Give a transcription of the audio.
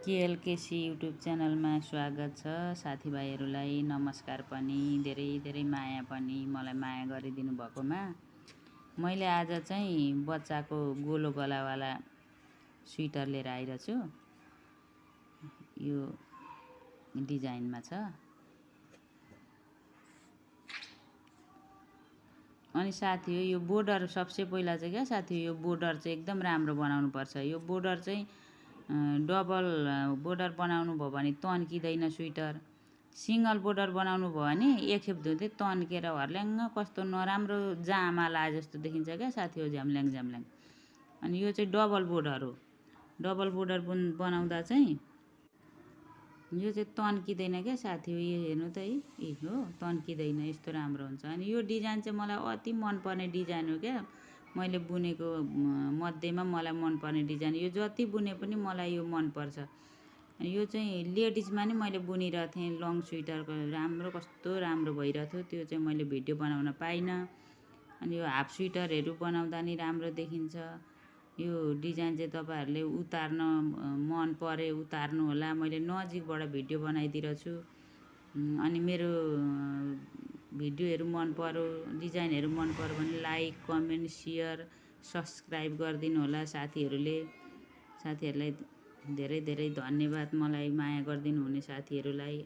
केएलकेसी YouTube च्यानलमा स्वागत छ। साथीभाइहरूलाई नमस्कार पनि, धेरै धेरै माया पनि, मलाई माया गरिदिनु भएकोमा। मैले आज चाहिँ बच्चाको गोलो गलावाला स्वेटर लिएर आइरहेको छु। यो डिजाइनमा छ। अनि साथी हो, यो बोर्डर सबसे पहिला चाहिँ क्या साथी, यो बोर्डर चाहिँ एकदम राम्रो बनाउनु पर्छ। यो बोर्डर चाहिँ डबल बोर्डर बनाउनु भयो भने तन्किँदैन स्वेटर। सिंगल बोर्डर बनाउनु भयो भने एकखेप धुँदै तन्केर हर्ल्याङ्ग कस्तो नराम्रो जामा लाए जस्तो देखिन्छ क्या साथी हो, झ्याम्ल्याङ झ्याम्ल्याङ। अनि यो चाहिँ डबल बोर्डर हो। डबल बोर्डर बनाउँदा चाहिँ यो चाहिँ तन्किँदैन क्या साथी हो। यो हेर्नु त है, हो तन्किँदैन, यस्तो राम्रो हुन्छ। अनि यो डिजाइन चाहिँ मलाई अति मनपर्ने डिजाइन हो क्या। मैले बुनेको मध्येमा मलाई मनपर्ने डिजाइन यो, जति बुने पनि मलाई यो मनपर्छ। यो चाहिँ लेडिजमा नि मैले बुनिरहेको थिएँ, लङ स्वेटरको राम्रो, कस्तो राम्रो भइरहेको थियो। त्यो चाहिँ मैले भिडियो बनाउन पाइनँ। अनि यो हाफ स्वेटरहरू बनाउँदा नि राम्रो देखिन्छ। यो डिजाइन चाहिँ तपाईँहरूले उतार्न मन परे उतार्नु होला। मैले नजिकबाट भिडियो बनाइदिरहेको छु। अनि मेरो भिडियोहरू मन पर्यो, डिजाइनहरू मन पर्यो भने लाइक, कमेन्ट, सेयर, सब्सक्राइब गरिदिनु होला साथीहरूले। साथीहरूलाई धेरै धेरै धन्यवाद, मलाई माया गरिदिनु हुने साथीहरूलाई।